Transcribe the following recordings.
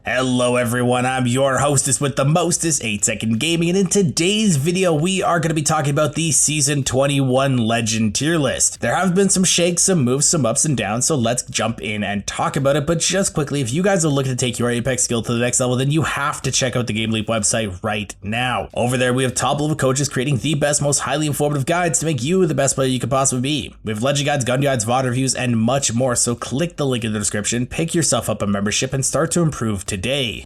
Hello everyone, I'm your hostess with the mostest, 8-Second Gaming, and in today's video we are going to be talking about the Season 21 Legend tier list. There have been some shakes, some moves, some ups and downs, so let's jump in and talk about it. But just quickly, if you guys are looking to take your Apex skill to the next level, then you have to check out the GameLeap website right now. Over there we have top level coaches creating the best, most highly informative guides to make you the best player you could possibly be. We have legend guides, gun guides, VOD reviews, and much more, so click the link in the description, pick yourself up a membership, and start to improve today.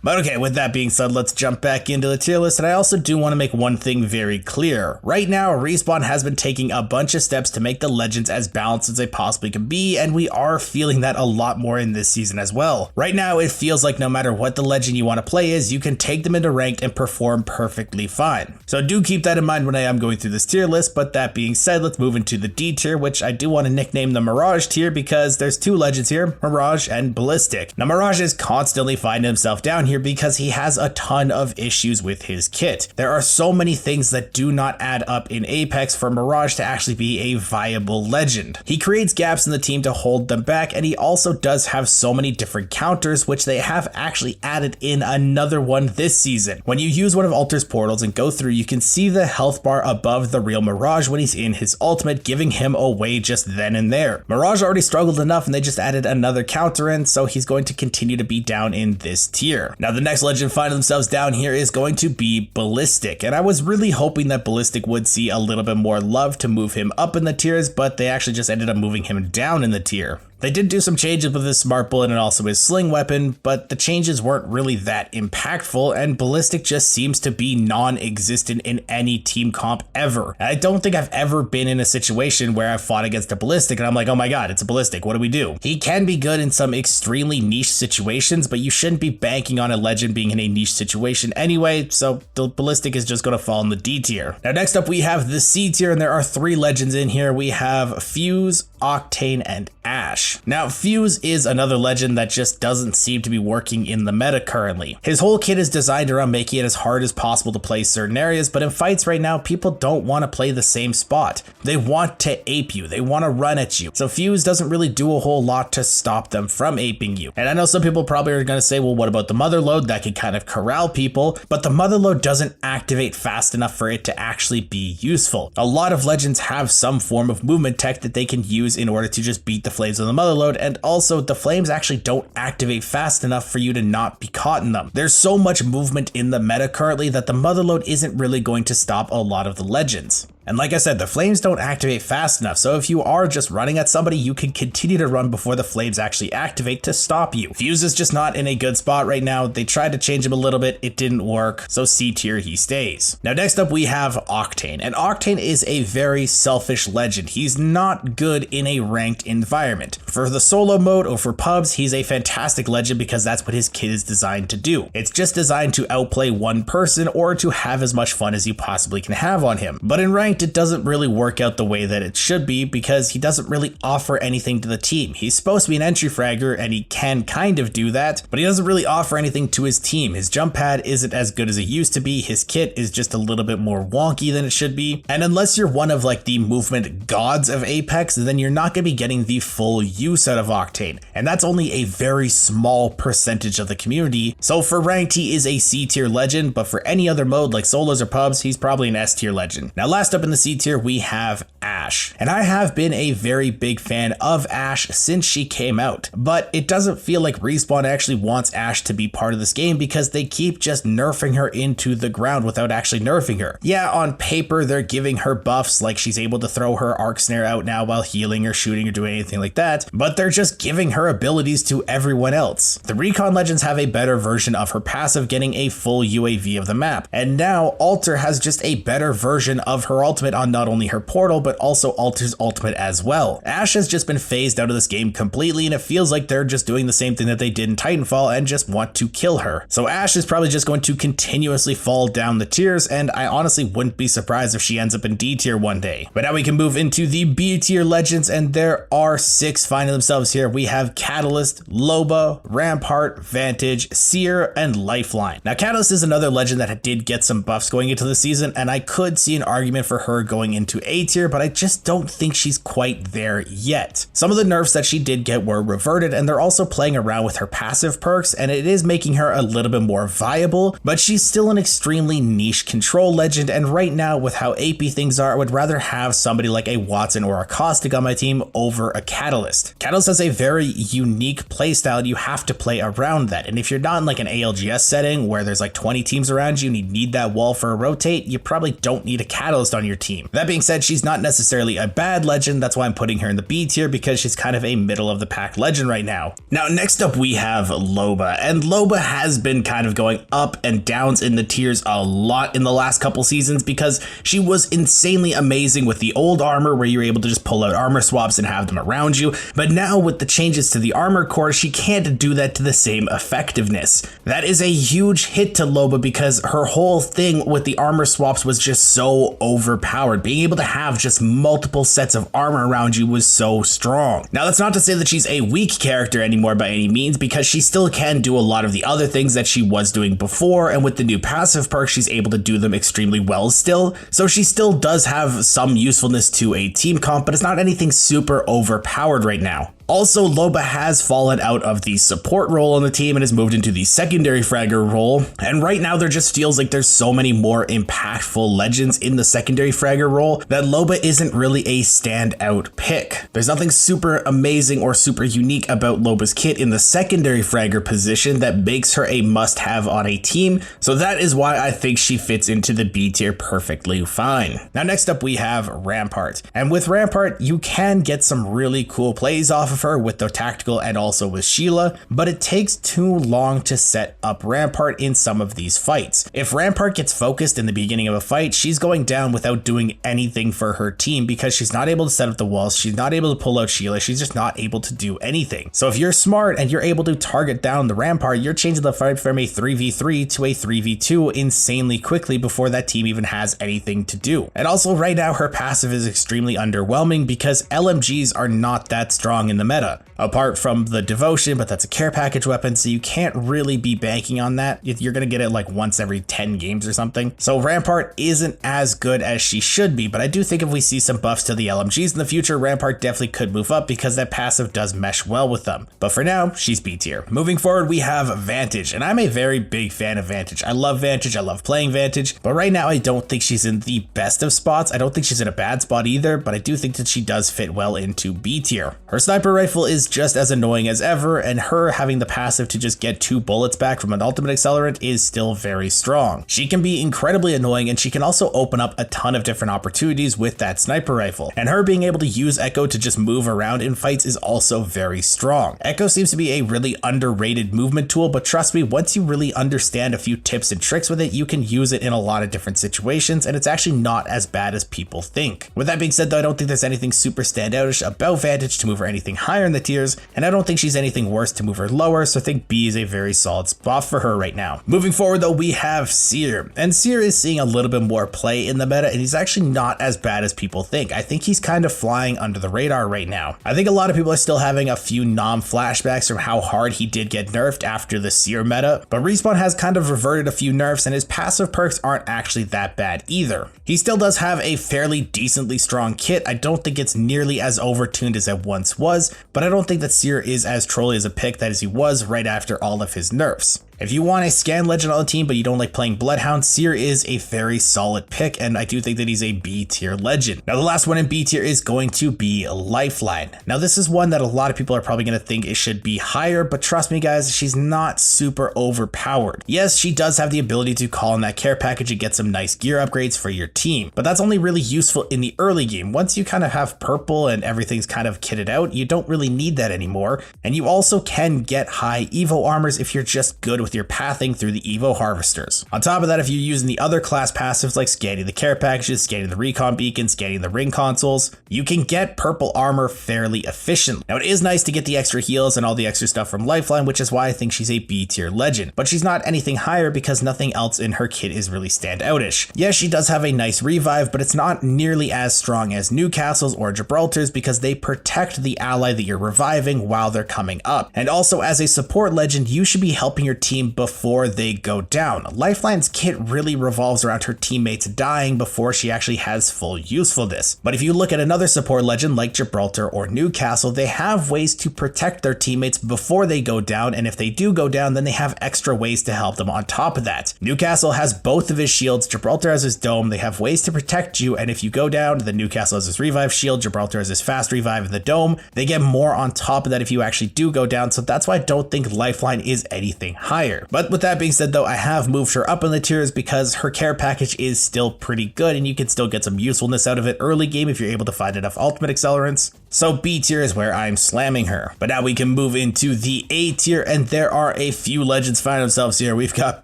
But okay, with that being said, let's jump back into the tier list, and I also do want to make one thing very clear. Right now, Respawn has been taking a bunch of steps to make the legends as balanced as they possibly can be, and we are feeling that a lot more in this season as well. Right now, it feels like no matter what the legend you want to play is, you can take them into ranked and perform perfectly fine. So do keep that in mind when I am going through this tier list, but that being said, let's move into the D tier, which I do want to nickname the Mirage tier because there's two legends here, Mirage and Ballistic. Now, Mirage is constantly finding himself down here because he has a ton of issues with his kit. There are so many things that do not add up in Apex for Mirage to actually be a viable legend. He creates gaps in the team to hold them back, and he also does have so many different counters, which they have actually added in another one this season. When you use one of Alter's portals and go through, you can see the health bar above the real Mirage when he's in his ultimate, giving him away just then and there. Mirage already struggled enough and they just added another counter in, so he's going to continue to be down in this tier. Now the next legend finding themselves down here is going to be Ballistic, and I was really hoping that Ballistic would see a little bit more love to move him up in the tiers, but they actually just ended up moving him down in the tier. They did do some changes with his smart bullet and also his sling weapon, but the changes weren't really that impactful, and Ballistic just seems to be non-existent in any team comp ever. I don't think I've ever been in a situation where I've fought against a Ballistic and I'm like, oh my god, it's a Ballistic, what do we do? He can be good in some extremely niche situations, but you shouldn't be banking on a legend being in a niche situation anyway, so the Ballistic is just going to fall in the D tier. Now next up we have the C tier, and there are three legends in here. We have Fuse, Octane, and Ash. Now, Fuse is another legend that just doesn't seem to be working in the meta currently. His whole kit is designed around making it as hard as possible to play certain areas, but in fights right now, people don't want to play the same spot. They want to ape you, they want to run at you. So Fuse doesn't really do a whole lot to stop them from aping you. And I know some people probably are going to say, well, what about the mother load? That can kind of corral people, but the mother load doesn't activate fast enough for it to actually be useful. A lot of legends have some form of movement tech that they can use in order to just beat the flames on the mother load, and also the flames actually don't activate fast enough for you to not be caught in them. There's so much movement in the meta currently that the mother load isn't really going to stop a lot of the legends. And like I said, the flames don't activate fast enough, so if you are just running at somebody, you can continue to run before the flames actually activate to stop you. Fuse is just not in a good spot right now. They tried to change him a little bit, it didn't work, so C tier he stays. Now next up we have Octane, and Octane is a very selfish legend. He's not good in a ranked environment. For the solo mode or for pubs, he's a fantastic legend because that's what his kit is designed to do. It's just designed to outplay one person or to have as much fun as you possibly can have on him. But in ranked, it doesn't really work out the way that it should be because he doesn't really offer anything to the team. He's supposed to be an entry fragger and he can kind of do that, but he doesn't really offer anything to his team. His jump pad isn't as good as it used to be. His kit is just a little bit more wonky than it should be. And unless you're one of like the movement gods of Apex, then you're not going to be getting the full use out of Octane. And that's only a very small percentage of the community. So for ranked, he is a C tier legend, but for any other mode like solos or pubs, he's probably an S tier legend. Now last up in the C tier, we have Ash. And I have been a very big fan of Ash since she came out, but it doesn't feel like Respawn actually wants Ash to be part of this game because they keep just nerfing her into the ground without actually nerfing her. Yeah, on paper, they're giving her buffs like she's able to throw her arc snare out now while healing or shooting or doing anything like that, but they're just giving her abilities to everyone else. The Recon Legends have a better version of her passive, getting a full UAV of the map, and now Alter has just a better version of her ultimate on not only her portal, but also Alter's ultimate as well. Ash has just been phased out of this game completely, and it feels like they're just doing the same thing that they did in Titanfall and just want to kill her. So Ash is probably just going to continuously fall down the tiers, and I honestly wouldn't be surprised if she ends up in D tier one day. But now we can move into the B tier legends, and there are 6 finding themselves here. We have Catalyst, Loba, Rampart, Vantage, Seer, and Lifeline. Now Catalyst is another legend that did get some buffs going into the season, and I could see an argument for her going into A tier, but I just don't think she's quite there yet. Some of the nerfs that she did get were reverted, and they're also playing around with her passive perks, and it is making her a little bit more viable, but she's still an extremely niche control legend, and right now with how AP things are, I would rather have somebody like a Watson or a Caustic on my team over a Catalyst. Catalyst has a very unique playstyle, and you have to play around that, and if you're not in like an ALGS setting where there's like 20 teams around you and you need that wall for a rotate, you probably don't need a Catalyst on your team. That being said, she's not necessarily a bad legend. That's why I'm putting her in the B tier, because she's kind of a middle of the pack legend right now. Now, next up we have Loba, and Loba has been kind of going up and downs in the tiers a lot in the last couple seasons because she was insanely amazing with the old armor where you were able to just pull out armor swaps and have them around you. But now with the changes to the armor core, she can't do that to the same effectiveness. That is a huge hit to Loba because her whole thing with the armor swaps was just so overpowered. Being able to have just multiple sets of armor around you was so strong. Now, that's not to say that she's a weak character anymore by any means, because she still can do a lot of the other things that she was doing before, and with the new passive perks, she's able to do them extremely well still. So she still does have some usefulness to a team comp, but it's not anything super overpowered right now. Also, Loba has fallen out of the support role on the team and has moved into the secondary fragger role. And right now, there just feels like there's so many more impactful legends in the secondary fragger role that Loba isn't really a standout pick. There's nothing super amazing or super unique about Loba's kit in the secondary fragger position that makes her a must-have on a team. So that is why I think she fits into the B tier perfectly fine. Now, next up, we have Rampart. And with Rampart, you can get some really cool plays off of her with the tactical and also with Sheila, but it takes too long to set up Rampart in some of these fights. If Rampart gets focused in the beginning of a fight, she's going down without doing anything for her team because she's not able to set up the walls, she's not able to pull out Sheila, she's just not able to do anything. So if you're smart and you're able to target down the Rampart, you're changing the fight from a 3v3 to a 3v2 insanely quickly before that team even has anything to do. And also right now, her passive is extremely underwhelming because LMGs are not that strong in the meta, apart from the devotion, but that's a care package weapon, so you can't really be banking on that. You're gonna get it like once every 10 games or something. So Rampart isn't as good as she should be, but I do think if we see some buffs to the LMGs in the future, Rampart definitely could move up because that passive does mesh well with them. But for now, she's B tier. Moving forward, we have Vantage, and I'm a very big fan of Vantage. I love Vantage, I love playing Vantage, but right now I don't think she's in the best of spots. I don't think she's in a bad spot either, but I do think that she does fit well into B tier. Her sniper rifle is just as annoying as ever, and her having the passive to just get 2 bullets back from an ultimate accelerant is still very strong. She can be incredibly annoying, and she can also open up a ton of different opportunities with that sniper rifle. And her being able to use Echo to just move around in fights is also very strong. Echo seems to be a really underrated movement tool, but trust me, once you really understand a few tips and tricks with it, you can use it in a lot of different situations, and it's actually not as bad as people think. With that being said though, I don't think there's anything super standoutish about Vantage to move her anything higher in the tiers, and I don't think she's anything worse to move her lower, so I think B is a very solid spot for her right now. Moving forward though, we have Seer, and Seer is seeing a little bit more play in the meta, and he's actually not as bad as people think. I think he's kind of flying under the radar right now. I think a lot of people are still having a few flashbacks from how hard he did get nerfed after the Seer meta, but Respawn has kind of reverted a few nerfs, and his passive perks aren't actually that bad either. He still does have a fairly decently strong kit. I don't think it's nearly as overtuned as it once was, but I don't think that Seer is as trolly as a pick that as he was right after all of his nerfs. If you want a scan legend on the team, but you don't like playing Bloodhound, Seer is a very solid pick, and I do think that he's a B tier legend. Now, the last one in B tier is going to be Lifeline. Now, this is one that a lot of people are probably going to think it should be higher, but trust me, guys, she's not super overpowered. Yes, she does have the ability to call in that care package and get some nice gear upgrades for your team, but that's only really useful in the early game. Once you kind of have purple and everything's kind of kitted out, you don't really need that anymore, and you also can get high Evo armors if you're just good with your pathing through the Evo harvesters. On top of that, if you're using the other class passives like scanning the care packages, scanning the recon beacons, scanning the ring consoles, you can get purple armor fairly efficiently. Now, it is nice to get the extra heals and all the extra stuff from Lifeline, which is why I think she's a B tier legend, but she's not anything higher because nothing else in her kit is really standoutish. Yes, she does have a nice revive, but it's not nearly as strong as Newcastle's or Gibraltar's because they protect the ally that you're reviving while they're coming up. And also, as a support legend, you should be helping your team team before they go down. Lifeline's kit really revolves around her teammates dying before she actually has full usefulness. But if you look at another support legend like Gibraltar or Newcastle, they have ways to protect their teammates before they go down, and if they do go down, then they have extra ways to help them on top of that. Newcastle has both of his shields, Gibraltar has his dome, they have ways to protect you, and if you go down, then Newcastle has his revive shield, Gibraltar has his fast revive in the dome. They get more on top of that if you actually do go down, so that's why I don't think Lifeline is anything higher. But with that being said though, I have moved her up in the tiers because her care package is still pretty good and you can still get some usefulness out of it early game if you're able to find enough ultimate accelerants. So B tier is where I'm slamming her. But now we can move into the A tier, and there are a few legends finding themselves here. We've got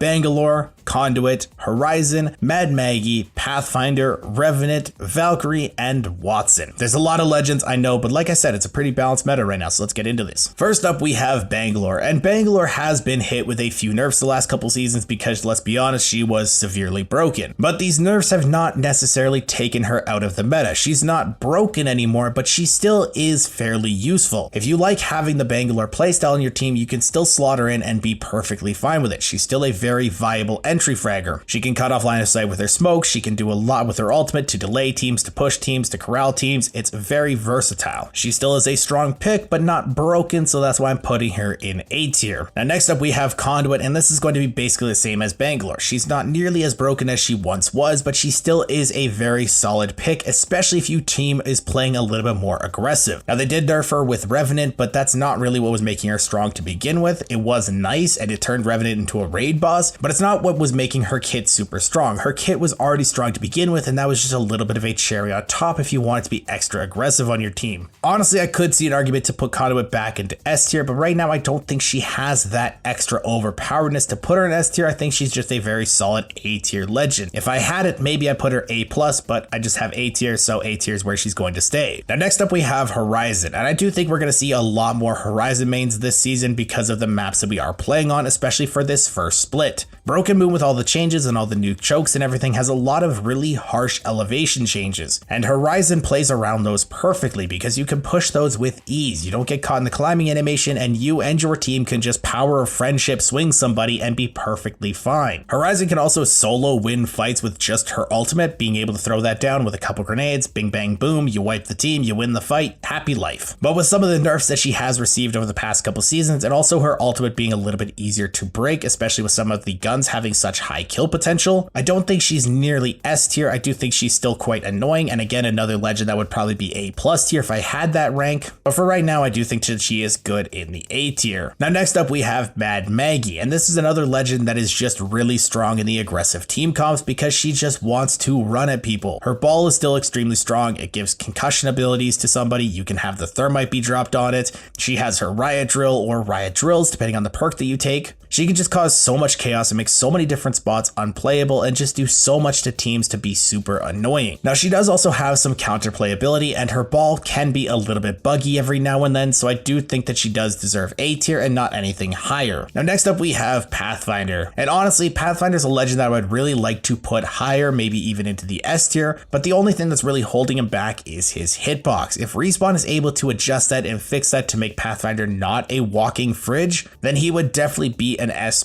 Bangalore, Conduit, Horizon, Mad Maggie, Pathfinder, Revenant, Valkyrie, and Watson. There's a lot of legends, I know, but like I said, it's a pretty balanced meta right now, so let's get into this. First up, we have Bangalore, and Bangalore has been hit with a few nerfs the last couple seasons because, let's be honest, she was severely broken. But these nerfs have not necessarily taken her out of the meta. She's not broken anymore, but she still is fairly useful. If you like having the Bangalore playstyle on your team, you can still slot her in and be perfectly fine with it. She's still a very viable entry fragger. She can cut off line of sight with her smoke, she can do a lot with her ultimate to delay teams, to push teams, to corral teams. It's very versatile. She still is a strong pick, but not broken, so that's why I'm putting her in A tier. Now next up we have Conduit, and this is going to be basically the same as Bangalore. She's not nearly as broken as she once was, but she still is a very solid pick, especially if your team is playing a little bit more aggressive. Now they did nerf her with Revenant, but that's not really what was making her strong to begin with. It was nice and it turned Revenant into a raid boss, but it's not what was making her kit super strong. Her kit was already strong to begin with, and that was just a little bit of a cherry on top if you wanted to be extra aggressive on your team. Honestly, I could see an argument to put Conduit back into S tier, but right now I don't think she has that extra overpoweredness to put her in S tier. I think she's just a very solid A tier legend. If I had it, maybe I put her A+, but I just have A tier, so A tier is where she's going to stay. Now next up we have Horizon, and I do think we're going to see a lot more Horizon mains this season because of the maps that we are playing on, especially for this first split. Broken Moon, with all the changes and all the new chokes and everything, has a lot of really harsh elevation changes, and Horizon plays around those perfectly because you can push those with ease. You don't get caught in the climbing animation, and you and your team can just power of friendship swing somebody and be perfectly fine. Horizon can also solo win fights with just her ultimate, being able to throw that down with a couple grenades, bing bang boom, you wipe the team, you win the fight, happy life. But with some of the nerfs that she has received over the past couple seasons, and also her ultimate being a little bit easier to break, especially with some of the guns having such high kill potential, I don't think she's nearly S tier. I do think she's still quite annoying, and again, another legend that would probably be A+ tier if I had that rank, but for right now I do think that she is good in the A tier. Now next up we have Mad Maggie, and this is another legend that is just really strong in the aggressive team comps because she just wants to run at people. Her ball is still extremely strong, it gives concussion abilities to somebody, you can have the thermite be dropped on it, she has her riot drill or riot drills depending on the perk that you take. She can just cause so much chaos and make so many different spots unplayable and just do so much to teams to be super annoying. Now she does also have some counterplay ability, and her ball can be a little bit buggy every now and then, so I do think that she does deserve A tier and not anything higher. Now next up we have Pathfinder, and honestly Pathfinder's a legend that I would really like to put higher, maybe even into the S tier, but the only thing that's really holding him back is his hitbox. If Respawn is able to adjust that and fix that to make Pathfinder not a walking fridge, then he would definitely be an S+.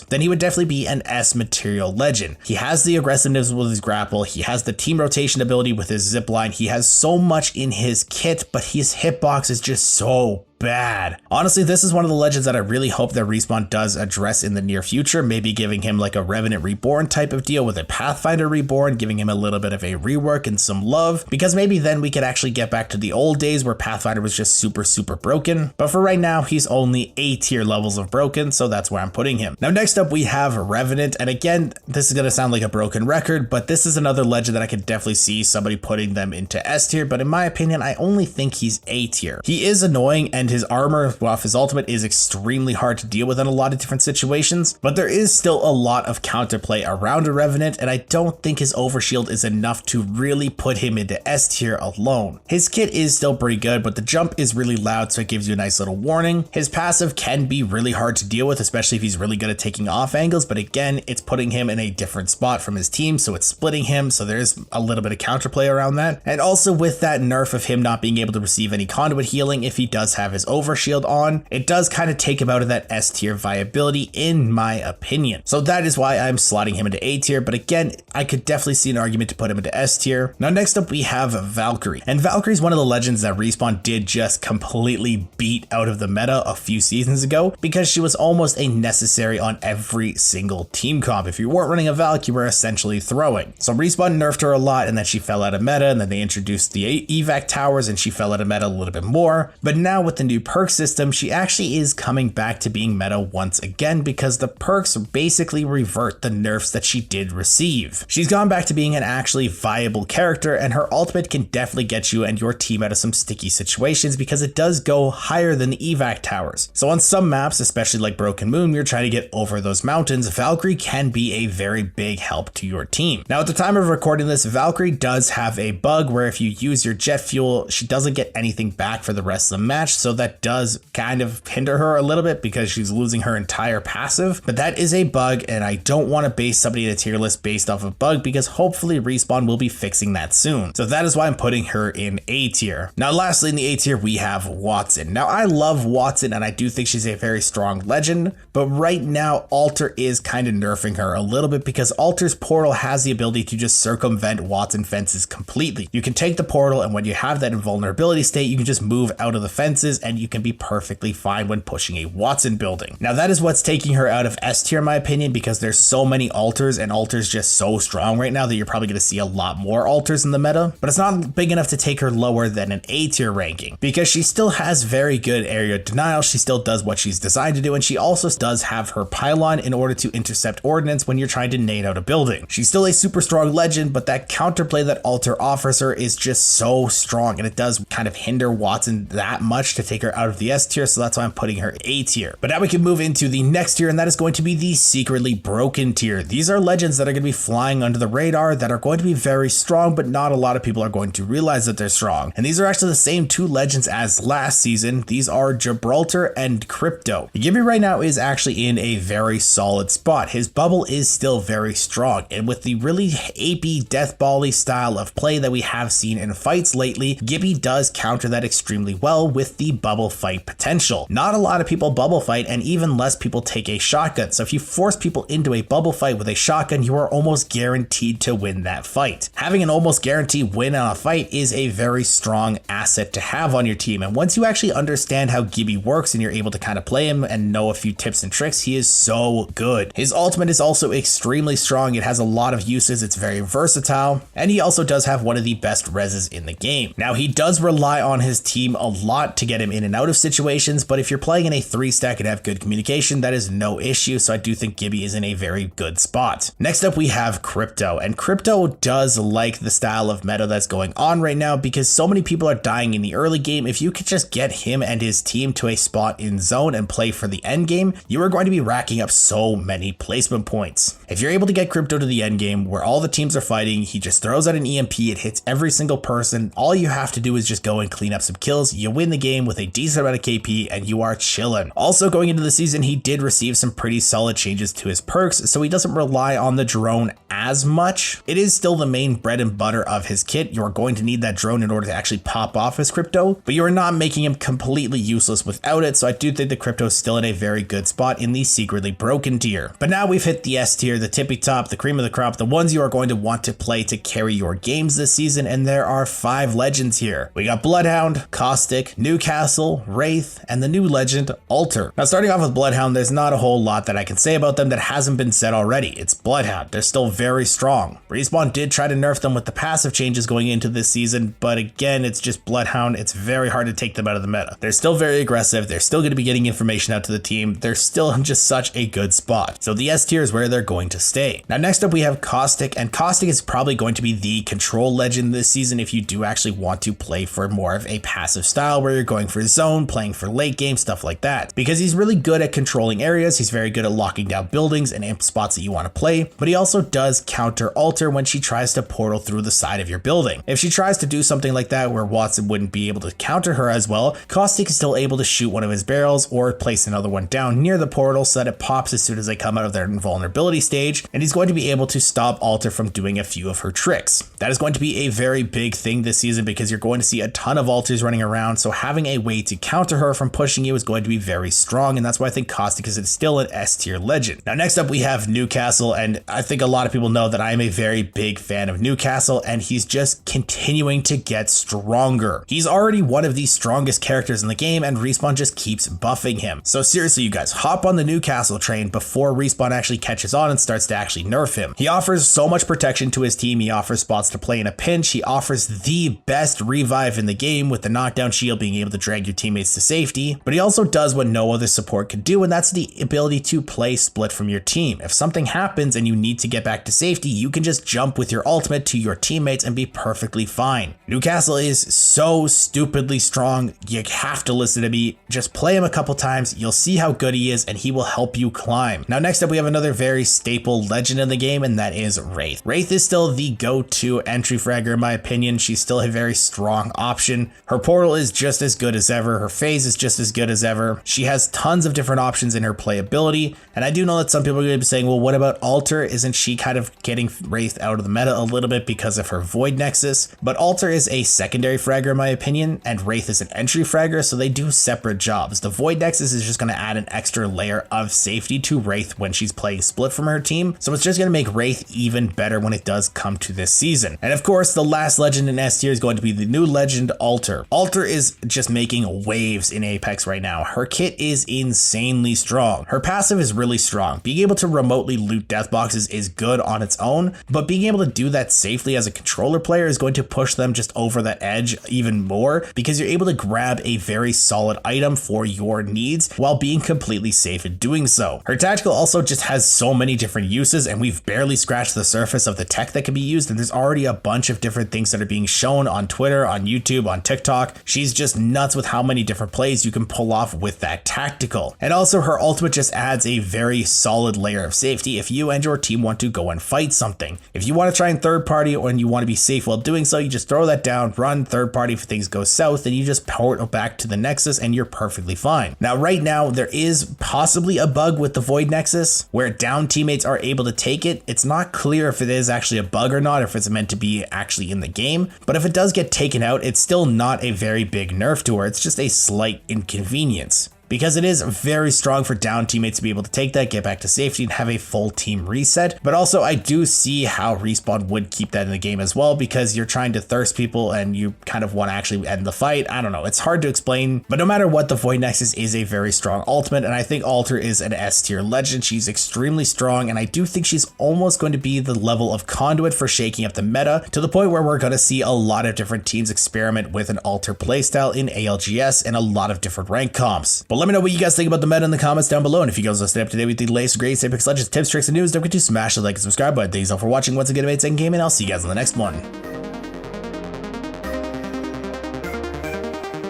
Then he would definitely be an S material legend. He has the aggressiveness with his grapple, he has the team rotation ability with his zipline, he has so much in his kit, but his hitbox is just so bad. Honestly, this is one of the legends that I really hope that Respawn does address in the near future, maybe giving him like a Revenant Reborn type of deal with a Pathfinder Reborn, giving him a little bit of a rework and some love, because maybe then we could actually get back to the old days where Pathfinder was just super broken. But for right now, he's only A tier levels of broken, so that's where I'm putting him. Now next up we have Revenant, and again, this is going to sound like a broken record, but this is another legend that I could definitely see somebody putting them into S tier, but in my opinion, I only think he's A tier. He is annoying, and his armor, well, his ultimate is extremely hard to deal with in a lot of different situations, but there is still a lot of counterplay around a Revenant, and I don't think his overshield is enough to really put him into S tier alone. His kit is still pretty good, but the jump is really loud, so it gives you a nice little warning. His passive can be really hard to deal with, especially if he's really good at taking off angles, but again, it's putting him in a different spot from his team, so it's splitting him, so there's a little bit of counterplay around that. And also with that nerf of him not being able to receive any conduit healing if he does have his overshield on, it does kind of take him out of that S tier viability in my opinion. So that is why I'm slotting him into A tier, but again, I could definitely see an argument to put him into S tier. Now next up we have Valkyrie, and Valkyrie is one of the legends that Respawn did just completely beat out of the meta a few seasons ago because she was almost a necessary on every single team comp. If you weren't running a Valk, you were essentially throwing. So Respawn nerfed her a lot, and then she fell out of meta, and then they introduced the evac towers and she fell out of meta a little bit more. But now with the new perk system, she actually is coming back to being meta once again because the perks basically revert the nerfs that she did receive. She's gone back to being an actually viable character, and her ultimate can definitely get you and your team out of some sticky situations because it does go higher than the evac towers. So on some maps, especially like Broken Moon, you're trying to get over those mountains, Valkyrie can be a very big help to your team. Now at the time of recording this, Valkyrie does have a bug where if you use your jet fuel, she doesn't get anything back for the rest of the match, so that does kind of hinder her a little bit because she's losing her entire passive. But that is a bug, and I don't want to base somebody in a tier list based off of bug because hopefully Respawn will be fixing that soon. So that is why I'm putting her in A tier. Now lastly in the A tier we have Wattson. Now I love Wattson and I do think she's a very strong legend, but right now Alter is kind of nerfing her a little bit because Alter's portal has the ability to just circumvent Wattson fences completely. You can take the portal, and when you have that invulnerability state, you can just move out of the fences and you can be perfectly fine when pushing a Wattson building. Now that is what's taking her out of S tier in my opinion because there's so many alters and Alter's just so strong right now that you're probably going to see a lot more alters in the meta, but it's not big enough to take her lower than an A tier ranking because she still has very good area denial. She still does what she's designed to do, and she also does have her pylon in order to intercept ordnance when you're trying to nade out a building. She's still a super strong legend, but that counterplay that Alter offers her is just so strong, and it does kind of hinder Wattson that much to take her out of the S tier, so that's why I'm putting her A tier. But now we can move into the next tier, and that is going to be the secretly broken tier. These are legends that are going to be flying under the radar that are going to be very strong, but not a lot of people are going to realize that they're strong. And these are actually the same two legends as last season. These are Gibraltar and Crypto. Gibby right now is actually in a very solid spot. His bubble is still very strong, and with the really AP death bally style of play that we have seen in fights lately, Gibby does counter that extremely well with the bubble fight potential. Not a lot of people bubble fight, and even less people take a shotgun. So if you force people into a bubble fight with a shotgun, you are almost guaranteed to win that fight. Having an almost guaranteed win on a fight is a very strong asset to have on your team, and once you actually understand how Gibby works and you're able to kind of play him and know a few tips and tricks, he is so good. His ultimate is also extremely strong. It has a lot of uses. It's very versatile, and he also does have one of the best reses in the game. Now he does rely on his team a lot to get him in and out of situations, but if you're playing in a 3-stack and have good communication, that is no issue, so I do think Gibby is in a very good spot. Next up we have Crypto, and Crypto does like the style of meta that's going on right now because so many people are dying in the early game. If you could just get him and his team to a spot in zone and play for the end game, you are going to be racking up so many placement points. If you're able to get Crypto to the end game where all the teams are fighting, he just throws out an EMP, it hits every single person. All you have to do is just go and clean up some kills. You win the game with a decent amount of KP and you are chilling. Also going into the season, he did receive some pretty solid changes to his perks, so he doesn't rely on the drone as much. It is still the main bread and butter of his kit. You're going to need that drone in order to actually pop off his Crypto, but you are not making him completely useless without it, so I do think the Crypto is still in a very good spot in the secretly broken tier. But now we've hit the S tier, the tippy top, the cream of the crop, the ones you are going to want to play to carry your games this season, and there are 5 legends here. We got Bloodhound, Caustic, Newcastle, Wraith, and the new legend, Alter. Now starting off with Bloodhound, there's not a whole lot that I can say about them that hasn't been said already. It's Bloodhound. They're still very strong. Respawn did try to nerf them with the passive changes going into this season, but again, it's just Bloodhound. It's very hard to take them out of the meta. They're still very aggressive. They're still going to be getting information out to the team. They're still in just such a good spot. So the S tier is where they're going to stay. Now next up we have Caustic, and Caustic is probably going to be the control legend this season if you do actually want to play for more of a passive style where you're going for zone, playing for late game, stuff like that. Because he's really good at controlling areas, he's very good at locking down buildings and imp spots that you want to play, but he also does counter Alter when she tries to portal through the side of your building. If she tries to do something like that where Wattson wouldn't be able to counter her as well, Caustic is still able to shoot one of his barrels or place another one down near the portal so that it pops as soon as they come out of their invulnerability stage, and he's going to be able to stop Alter from doing a few of her tricks. That is going to be a very big thing this season because you're going to see a ton of Alters running around, so having a way to counter her from pushing you is going to be very strong, and that's why I think Caustic is still an S tier legend. Now next up we have Newcastle, and I think a lot of people know that I am a very big fan of Newcastle, and he's just continuing to get stronger. He's already one of the strongest characters in the game, and Respawn just keeps buffing him. So seriously, you guys, hop on the Newcastle train before Respawn actually catches on and starts to actually nerf him. He offers so much protection to his team, he offers spots to play in a pinch, he offers the best revive in the game with the knockdown shield being able to drag your teammates to safety, but he also does what no other support could do, and that's the ability to play split from your team. If something happens and you need to get back to safety, you can just jump with your ultimate to your teammates and be perfectly fine. Newcastle is so stupidly strong, you have to listen to me. Just play him a couple times, you'll see how good he is, and he will help you climb. Now next up we have another very staple legend in the game, and that is Wraith. Wraith is still the go-to entry fragger in my opinion. She's still a very strong option. Her portal is just as good as ever, her phase is just as good as ever. She has tons of different options in her playability, and I do know that some people are going to be saying, well, what about Alter? Isn't she kind of getting Wraith out of the meta a little bit because of her Void Nexus? But Alter is a secondary fragger in my opinion, and Wraith is an entry fragger, so they do separate jobs. The Void Nexus is just going to add an extra layer of safety to Wraith when she's playing split from her team, so it's just going to make Wraith even better when it does come to this season. And of course, the last legend in S tier is going to be the new legend Alter. Alter is just making waves in Apex right now. Her kit is insanely strong. Her passive is really strong. Being able to remotely loot death boxes is good on its own, but being able to do that safely as a controller player is going to push them just over the edge even more, because you're able to grab a very solid item for your needs while being completely safe in doing so. Her tactical also just has so many different uses, and we've barely scratched the surface of the tech that can be used, and there's already a bunch of different things that are being shown on Twitter, on YouTube, on TikTok. She's just nuts with how many different plays you can pull off with that tactical. And also her ultimate just adds a very solid layer of safety if you and your team want to go and fight something. If you want to try and third party or you want to be safe while doing so, you just throw that down, run third party if things go south, and you just port back to the Nexus and you're perfectly fine. Now right now there is possibly a bug with the Void Nexus where down teammates are able to take it. It's not clear if it is actually a bug or not, if it's meant to be actually in the game, but if it does get taken out, it's still not a very big nerf to her. It's just a slight inconvenience, because it is very strong for down teammates to be able to take that, get back to safety, and have a full team reset. But also I do see how Respawn would keep that in the game as well, because you're trying to thirst people and you kind of want to actually end the fight. I don't know, it's hard to explain, but no matter what, the Void Nexus is a very strong ultimate, and I think Alter is an S tier legend. She's extremely strong, and I do think she's almost going to be the level of conduit for shaking up the meta, to the point where we're going to see a lot of different teams experiment with an Alter playstyle in ALGS and a lot of different rank comps. But let me know what you guys think about the meta in the comments down below, and if you guys want to stay up to date with the latest greatest Apex Legends tips, tricks, and news, don't forget to smash the like and subscribe button. Thanks all for watching once again, mates, and gaming. I'll see you guys in the next one.